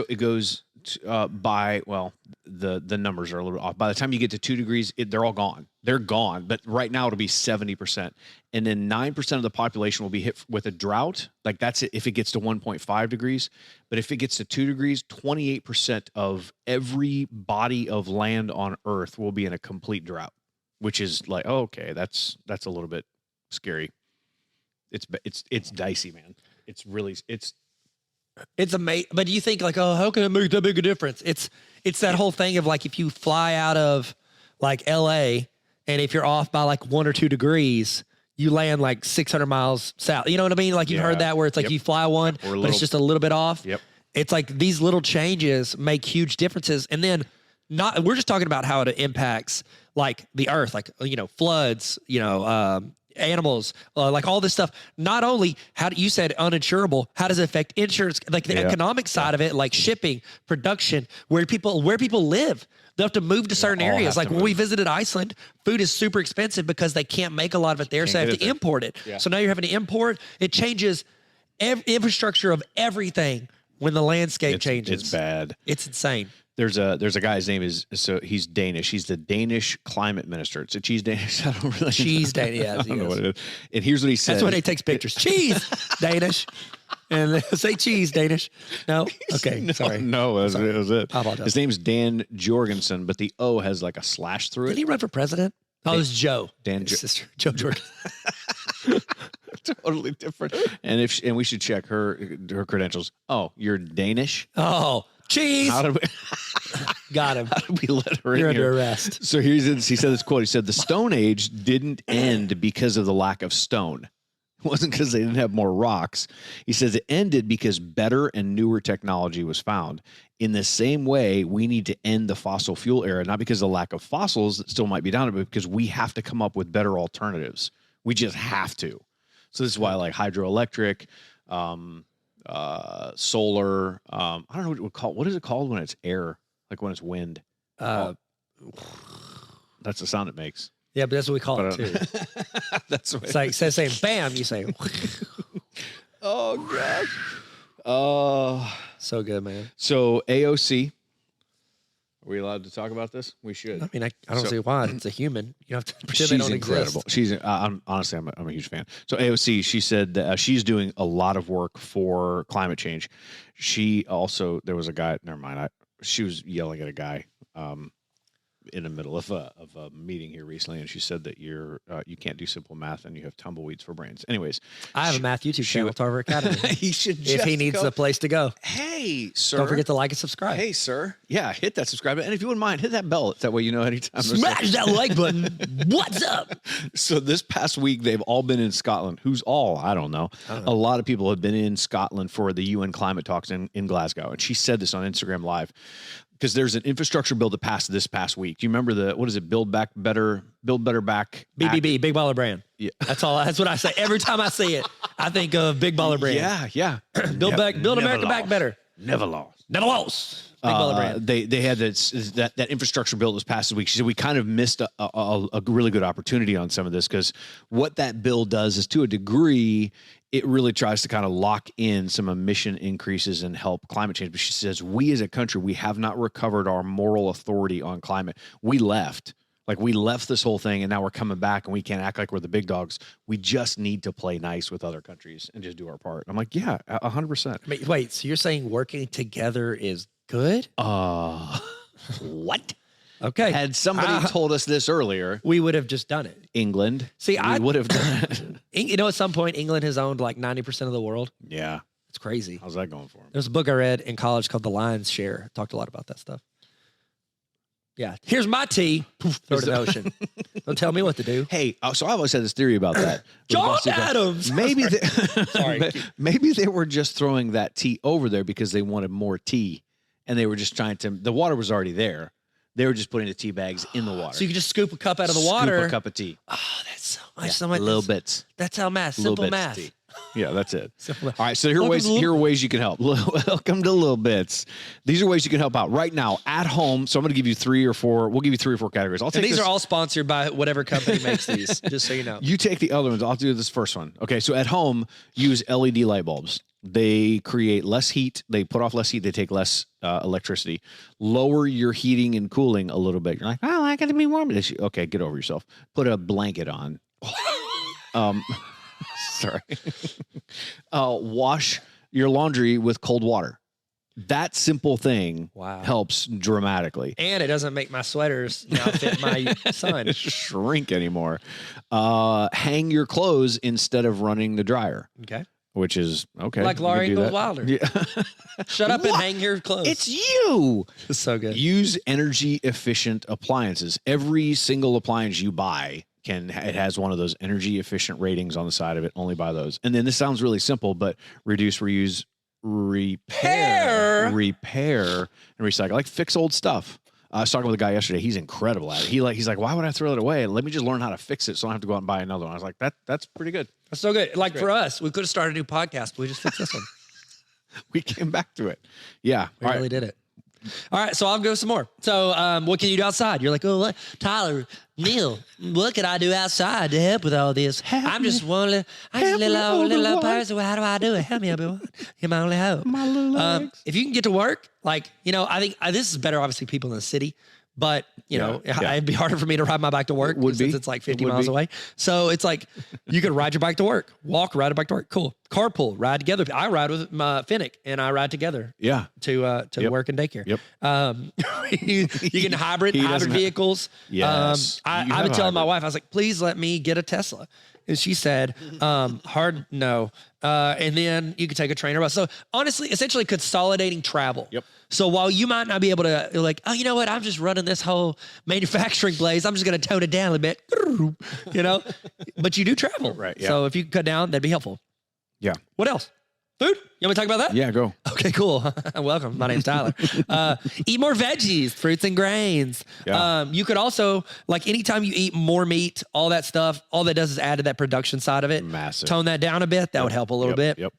it goes by, well, the numbers are a little off. By the time you get to 2 degrees, they're all gone. They're gone. But right now it'll be 70%. And then 9% of the population will be hit with a drought. Like that's it if it gets to 1.5 degrees. But if it gets to 2 degrees, 28% of every body of land on Earth will be in a complete drought, which is like, oh, okay, that's a little bit scary. It's dicey, man. It's amazing. But do you think like, oh, how can it make that big a difference? It's that whole thing of like, if you fly out of like LA and if you're off by like 1 or 2 degrees, you land like 600 miles south. You know what I mean? Like you've heard that where it's like you fly one, but it's just a little bit off. Yep. It's like these little changes make huge differences. And then we're just talking about how it impacts like the earth, like, floods, animals, like all this stuff. Not only you said uninsurable, how does it affect insurance? Like the economic side of it, like shipping, production, where people live. They have to move to certain areas. Like when we visited Iceland, food is super expensive because they can't make a lot of it there, so they have to import it. Yeah. So now you're having to import. It changes infrastructure of everything when the landscape changes. It's bad. It's insane. There's a guy, his name is, so he's Danish. He's the Danish climate minister. It's a cheese Danish. I don't really cheese Danish. Yeah, I don't know what it is. And here's what he said. That's when he takes pictures. Cheese Danish. And they say cheese Danish. No? Okay, sorry. No, it was it. I apologize. His name's Dan Jorgensen, but the O has like a slash through it. Did he run for president? Oh, it was Joe. His sister, Joe Jorgensen. Totally different. And we should check her credentials. Oh, you're Danish? Oh, cheese. How did we Got him. How did we let her You're in here? under arrest. So he said this quote. He said, the Stone Age didn't end because of the lack of stone. It wasn't because they didn't have more rocks. He says it ended because better and newer technology was found. In the same way, we need to end the fossil fuel era, not because of the lack of fossils that still might be down, but because we have to come up with better alternatives. We just have to. So this is why like hydroelectric, solar, I don't know what it would call. What is it called when it's air? Like when it's wind? That's the sound it makes. Yeah, but that's what we call it too. That's what it's like instead of saying bam, you say. Oh gosh. Oh, so good, man. So AOC. Are we allowed to talk about this? We should. I mean, I don't see why. It's a human. You have to pretend she's they don't incredible. exist. She's honestly, I'm a huge fan. So AOC, she said that she's doing a lot of work for climate change. She also, there was a guy. Never mind. She was yelling at a guy in the middle of a meeting here recently, and she said that you can't do simple math and you have tumbleweeds for brains. Anyways, I have a math YouTube channel, Tarver Academy. He should if he needs a place to go. Hey, sir! Don't forget to like and subscribe. Hey, sir! Yeah, hit that subscribe button, and if you wouldn't mind, hit that bell. That way you know anytime. Smash that like button. What's up? So this past week, they've all been in Scotland. Who's all? I don't know. A lot of people have been in Scotland for the UN climate talks in Glasgow, and she said this on Instagram Live. because there's an infrastructure bill that passed this past week. Do you remember what is it? Build Better Back. BBB, Big Baller Brand. Yeah. That's what I say. Every time I see it, I think of Big Baller Brand. Yeah. Build America back better. Never lost. Never lost. Big Baller Brand. They had that infrastructure bill this past week. She said we kind of missed a really good opportunity on some of this, because what that bill does is, to a degree, it really tries to kind of lock in some emission increases and help climate change. But she says we as a country, we have not recovered our moral authority on climate. We left this whole thing, and now we're coming back, and we can't act like we're the big dogs. We just need to play nice with other countries and just do our part. I'm like, yeah, 100%. Wait, so you're saying working together is good? What? Okay. Had somebody told us this earlier, we would have just done it. England. See, we would have done it. You know, at some point, England has owned like 90% of the world. Yeah. It's crazy. How's that going for them? There's a book I read in college called The Lion's Share. It talked a lot about that stuff. Yeah. Here's my tea. Poof, throw it in the ocean. Don't tell me what to do. Hey, so I always had this theory about that. John Adams. Maybe Sorry. maybe they were just throwing that tea over there because they wanted more tea, and they were just trying to. The water was already there. They were just putting the tea bags in the water. So you can just scoop a cup out of the water. Scoop a cup of tea. Oh, that's so much. Yeah, So much. little bits. That's how math. Little Simple bits math. of tea. Yeah, that's it. Simple math. All right, so here are ways you can help. Welcome to Little Bits. These are ways you can help out right now at home. So I'm going to give you 3 or 4. We'll give you 3 or 4 categories. I'll take These are all sponsored by whatever company makes these, just so you know. You take the other ones. I'll do this first one. Okay, so at home, use LED light bulbs. They create less heat. They put off less heat. They take less electricity. Lower your heating and cooling a little bit. You're like, oh, I got to be warm. Okay, get over yourself. Put a blanket on. Sorry. Wash your laundry with cold water. That simple thing helps dramatically. And it doesn't make my sweaters now fit my son. Shrink anymore. Hang your clothes instead of running the dryer. Okay. Which is okay. Like Laurie Ingalls Wilder. Yeah. Shut up and hang your clothes. It's you. It's so good. Use energy efficient appliances. Every single appliance you buy it has one of those energy efficient ratings on the side of it. Only buy those. And then this sounds really simple, but reduce, reuse, repair, and recycle. Like fix old stuff. I was talking with a guy yesterday. He's incredible at it. He's like, why would I throw it away? Let me just learn how to fix it so I don't have to go out and buy another one. I was like, that's pretty good. That's so good. Like for us, we could have started a new podcast, but we just fixed this one. We came back to it. Yeah. We really did it. All right, so I'll go some more. So what can you do outside? You're like, oh, Tyler, Neil, what can I do outside to help with all this? I'm just a little person. How do I do it? Help me, everyone. You're my only hope. My little legs. If you can get to work, like, I think this is better, obviously, people in the city. But, it'd be harder for me to ride my bike to work since it's like 50 miles away. So it's like you could ride your bike to work, ride a bike to work. Cool. Carpool, ride together. I ride with my Finnick and I ride together. Yeah. To work and daycare. Yep. You can hybrid vehicles. Yes. I've been telling my wife, I was like, please let me get a Tesla. And she said, hard no. And then you could take a trainer bus. So honestly, essentially consolidating travel. Yep. So while you might not be able to like, oh, you know what? I'm just running this whole manufacturing place. I'm just going to tone it down a bit, but you do travel. Right. Yeah. So if you could cut down, that'd be helpful. Yeah. What else? Food? You want me to talk about that? Yeah, go. Okay, cool. Welcome. My name's Tyler. Eat more veggies, fruits and grains. Yeah. You could also, like anytime you eat more meat, all that stuff, all that does is add to that production side of it. Massive. Tone that down a bit. That would help a little bit. Yep.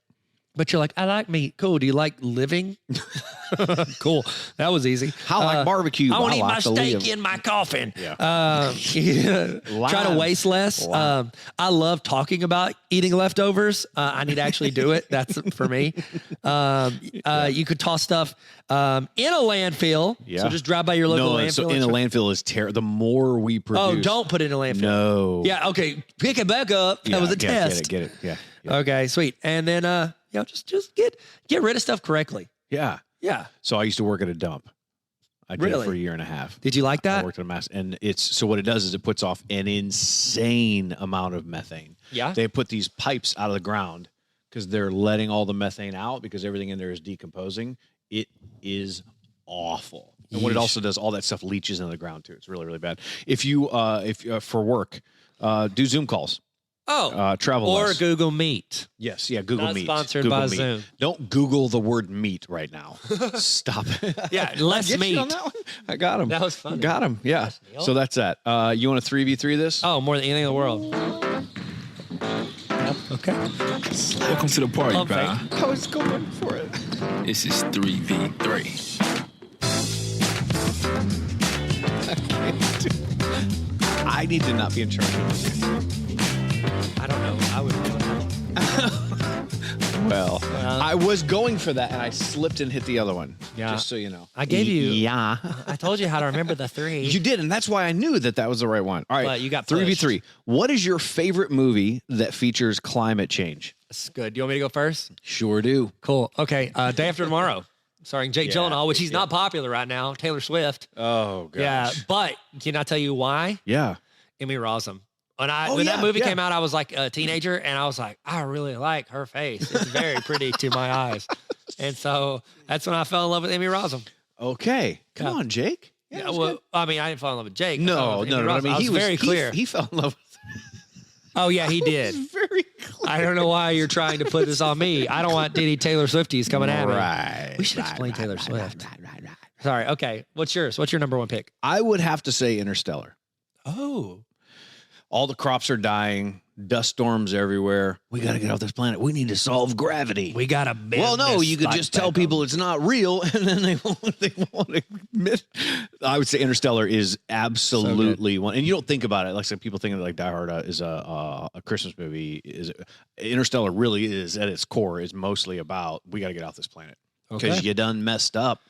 But you're like, I like meat. Cool. Do you like living? Cool. That was easy. I like barbecue. I want to eat like my steak in my coffin. Yeah. Try to waste less. I love talking about eating leftovers. I need to actually do it. That's for me. You could toss stuff in a landfill. Yeah. So just drive by your local landfill. So in a landfill is terrible. The more we produce. Oh, don't put it in a landfill. No. Yeah. Okay. Pick it back up. That was a test. Get it. Yeah. Okay. Sweet. And then, just get rid of stuff correctly. Yeah. Yeah. So I used to work at a dump. I did it for a year and a half. Did you like that? I worked at a mass, and so what it does is it puts off an insane amount of methane. Yeah. They put these pipes out of the ground because they're letting all the methane out because everything in there is decomposing. It is awful. And what it also does, all that stuff leaches into the ground too. It's really, really bad. If you, for work, do Zoom calls. Travel or less. Google Meet. Yes, yeah, Google Not Meet. sponsored Google by Meet. Zoom. Don't Google the word meat right now. Stop it. Yeah, less Get you meat. on that one? I got him. That was funny. Got him. Yeah. Gosh, Neil. So that's that. You want to 3v3 this? Oh, more than anything in the world. Okay. Welcome to the party, Love pal. I was going for it. This is 3v3. I need to not be in charge of this. I don't know. I would do it. Well, I was going for that, and I slipped and hit the other one. Yeah. Just so you know. I gave you. Yeah. I told you how to remember the 3. You did, and that's why I knew that was the right one. All right. But you got 3v3. What is your favorite movie that features climate change? That's good. You want me to go first? Sure do. Cool. Okay. Day After Tomorrow, starring Jake Yeah, Gyllenhaal, which he's not popular right now. Taylor Swift. Oh, gosh. Yeah, but can I tell you why? Yeah. Emmy Rossum. When Oh, that yeah, movie yeah. came out, I was like a teenager, and I was like, I really like her face. It's very pretty to my eyes. And so that's when I fell in love with Emmy Rossum. Okay. Come Yeah. on, Jake. Yeah, that's well, good. I mean, I didn't fall in love with Jake. I fell in No, love with no, Emmy no. I Rossum. mean, was he very clear. He fell in love with Oh, yeah, he did. very clear. I don't know why you're trying to put this on me. I don't want any Taylor Swifties coming at me. Right. We should explain Taylor Swift. Sorry. Okay. What's yours? What's your number one pick? I would have to say Interstellar. Oh. All the crops are dying. Dust storms everywhere. We got to get off this planet. We need to solve gravity. We got a Well, no, you could just tell people it's not real, and then they won't admit. I would say Interstellar is absolutely one, and you don't think about it. Like some people think that like Die Hard is a Christmas movie. Interstellar really is at its core is mostly about we got to get off this planet because Okay. you done messed up.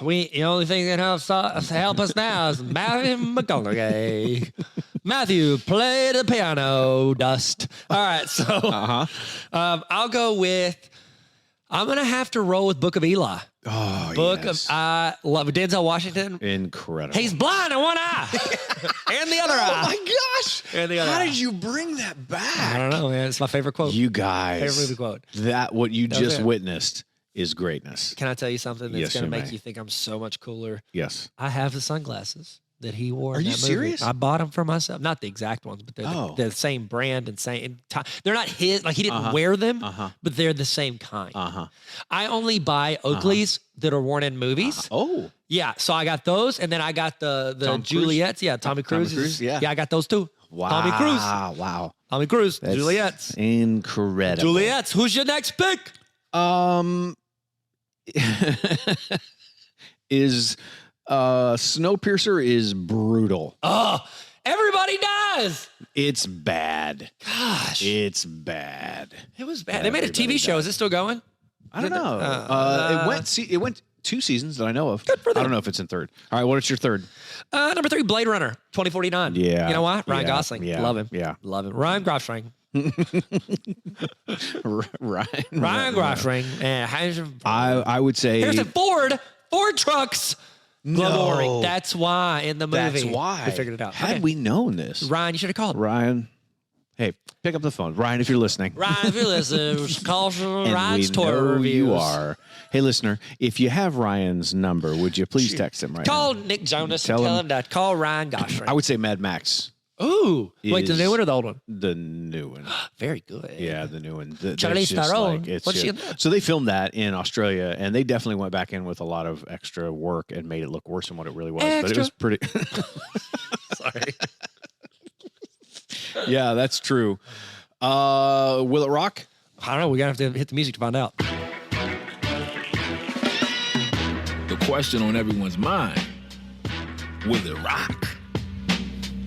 The only thing that helps help us now is Matthew McConaughey. Matthew, play the piano, Dust. All right, so I'll go with. I'm gonna have to roll with Book of Eli. Oh, Book yes. of I love Denzel Washington. Incredible. He's blind in one eye and the other oh eye. my gosh! And the other How eye. did you bring that back? I don't know, man. It's my favorite quote. You guys, Favorite movie quote. That what you That was just it. witnessed is greatness. Can I tell you something that's Yes, gonna you make may. you think I'm so much cooler? Yes. I have the sunglasses that he wore. Are in you that movie. serious? I bought them for myself. Not the exact ones, but they're the same brand and same. They're not his. Like he didn't wear them, but they're the same kind. I only buy Oakleys that are worn in movies. Oh. Yeah, so I got those, and then I got the Tom Cruise? Juliet's. Yeah, Tommy Cruise. Cruise, yeah. I got those too. Wow. Tommy Cruise. Wow. Tommy Cruise. That's Juliet's. Incredible. Juliet's. Who's your next pick? Is Snowpiercer is brutal. Oh, everybody dies. It's bad. Gosh, It's bad. it was bad. They made a Everybody TV show. dies. Is it still going? I don't know. It went 2 seasons that I know of. Good for them. I don't know if it's in third. All right, what's your third? Number 3, Blade Runner, 2049. Yeah. You know why? Ryan Yeah. Gosling. Yeah. Love him. Yeah. Love him. Ryan Gosling. Ryan Gosling. And Harrison I would say Harrison Ford. Ford trucks. Glory. No. That's why in the movie. That's why. We figured it out. Had Okay. we known this, Ryan, you should have called. Ryan. Hey, pick up the phone, Ryan, if you're listening. Ryan, if you listen, call from And Ryan's we toy know reviews. you are. Hey, listener, if you have Ryan's number, would you please text him right Call now? Nick Jonas Tell and tell him- him to call Ryan Gosling. I would say Mad Max, Ooh. Wait, the is- new one or the old one? the new one. Very good. Yeah, the new one. That's Charlize just Theron. it's What's she just- in that? So they filmed that in Australia, and they definitely went back in with a lot of extra work and made it look worse than what it really was. But it Extra. was pretty. Sorry. Yeah, that's true. Will it rock? I don't know. We're going to have to hit the music to find out. The question on everyone's mind, will it rock?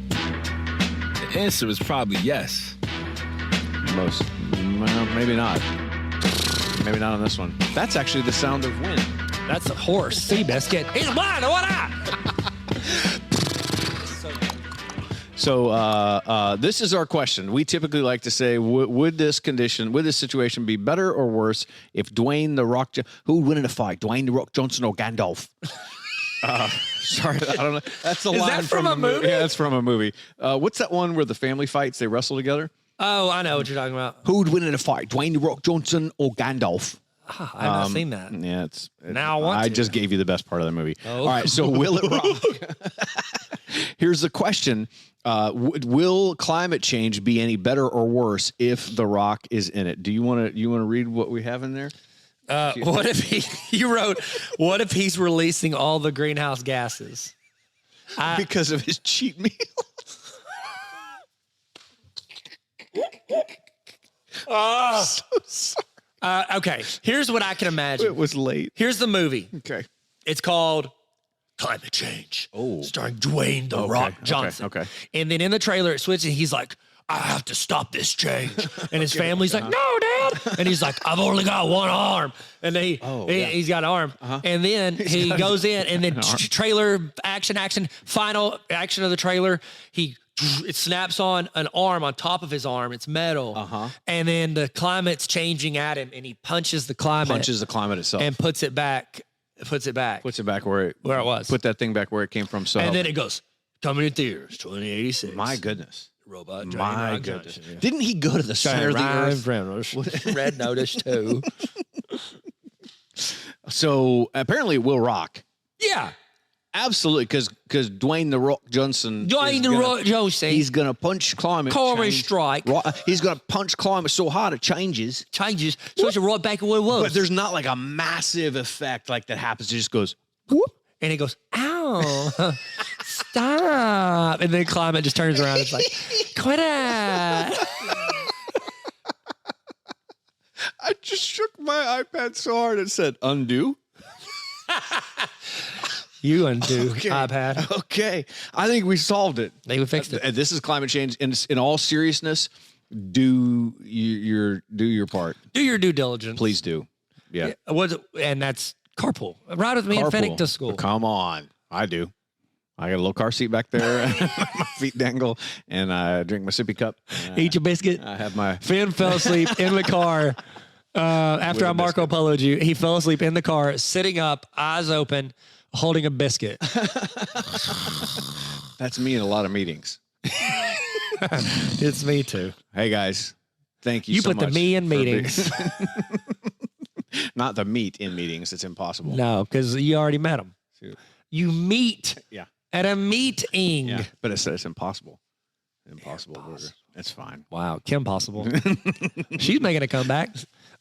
The answer is probably yes. Most. Well, maybe not. Maybe not on this one. That's actually the sound of wind. That's a horse. Sea biscuit. He's blind. What eye? So this is our question. We typically like to say, would this situation be better or worse if Dwayne the Rock, who would win in a fight, Dwayne the Rock Johnson or Gandalf? Sorry, I don't know. That's a Is line that from a movie? Yeah, that's from a movie. What's that one where the family fights? They wrestle together. Oh, I know what you're talking about. Who would win in a fight, Dwayne the Rock Johnson or Gandalf? Ah, I've not seen that. Yeah, Now I want I to. just gave you the best part of the movie. Oh. All right, so will it rock? Here's the question. Will climate change be any better or worse if The Rock is in it? Do you want to read what we have in there? What if you wrote, what if he's releasing all the greenhouse gases? Because of his cheat meal? Oh. So sorry. Okay, here's what I can imagine. It was late. Here's the movie. Okay. It's called Climate Change. Oh. Starring Dwayne The Rock Johnson. Okay. And then in the trailer, it switches. And he's like, I have to stop this change. And his family's like, no, Dad. And he's like, I've only got one arm. And then he's got an arm. And then he goes in and then trailer action, final action of the trailer. It snaps on an arm on top of his arm. It's metal. And then the climate's changing at him and he punches the climate. Punches the climate itself. And puts it back. Puts it back where it was. Put that thing back where it came from. So and then it goes, coming in theaters, 2086. My goodness. Robot. My goodness. Didn't he go to the center of the earth? Red Notice too. So apparently it will rock. Yeah. Absolutely, because Dwayne The Rock Johnson. He's going to punch climate. Climate strike. He's going to punch climate so hard it changes. So it's right back where it was. But there's not like a massive effect like that happens. It just goes, whoop. And it goes, ow, stop. And then climate just turns around. It's like, quit it. I just shook my iPad so hard it said undo. You undo iPad. Okay. I think we solved it. They fixed it. This is climate change. In all seriousness, do your part. Do your due diligence. Please do. Yeah. And that's carpool. Ride with me and Fennec to school. Come on. I do. I got a little car seat back there. My feet dangle, and I drink my sippy cup. Eat your biscuit. I have my... Finn fell asleep in the car after I Marco Polo'd you. He fell asleep in the car, sitting up, eyes open, holding a biscuit. That's me in a lot of meetings. It's me too. Hey, guys. Thank you so much. You put the me in meetings. Not the meat in meetings. It's impossible. No, because you already met him. You meet at a meeting. Yeah, but it's impossible. Impossible burger. It's fine. Wow, Kim Possible. She's making a comeback.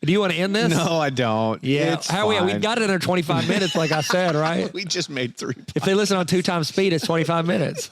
Do you want to end this? No, I don't. Yeah. It's How fine. we got it under 25 minutes, like I said, right? We just made 3. If they listen on 2 times speed, it's 25 minutes.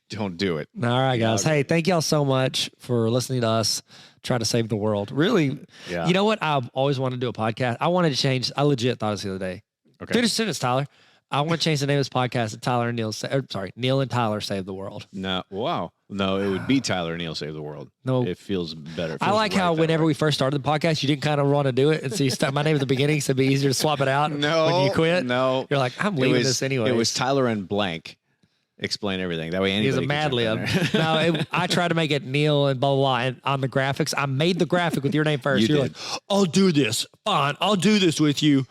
Don't do it. All right, guys. Hey, thank y'all so much for listening to us try to save the world. Really, you know what? I've always wanted to do a podcast. I wanted to change. I legit thought this the other day. Okay. Dude, as soon as Tyler. I want to change the name of this podcast to Neil and Tyler Save the World. No, wow. No, it would be Tyler and Neil Save the World. No. It feels better. It I feels like right how that whenever way. we first started the podcast, you didn't kind of want to do it. And so you stuck my name at the beginning, so it'd be easier to swap it out when you quit. No. You're like, I'm leaving this anyway. It was Tyler and blank. Explain everything. That way anybody He's a can Mad jump in Lib. there. No, I tried to make it Neil and blah, blah, blah. And on the graphics, I made the graphic with your name first. You're did. like, I'll do this. Fine, I'll do this with you.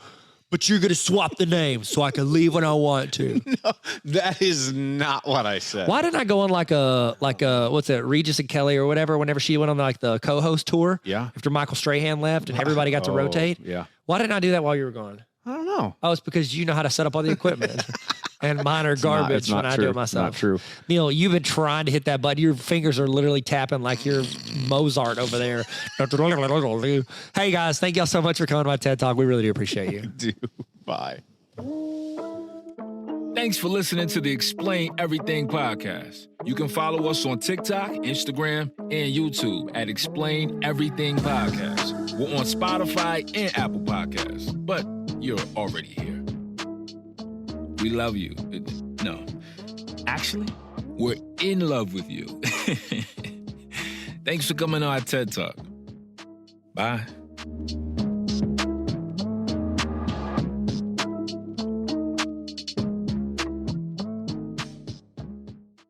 But you're going to swap the names so I can leave when I want to. No, that is not what I said. Why didn't I go on like a what's it, Regis and Kelly or whatever, whenever she went on like the co-host tour? Yeah. After Michael Strahan left and everybody got to rotate? Yeah. Why didn't I do that while you were gone? I don't know. Oh, it's because you know how to set up all the equipment. And mine are garbage when I do it myself. Not true. Neil, you've been trying to hit that button. Your fingers are literally tapping like you're Mozart over there. Hey, guys, thank y'all so much for coming to my TED Talk. We really do appreciate you. Bye. Thanks for listening to the Explain Everything podcast. You can follow us on TikTok, Instagram, and YouTube at Explain Everything Podcast. We're on Spotify and Apple Podcasts, but you're already here. We love you. No, actually, we're in love with you. Thanks for coming on our TED Talk. Bye.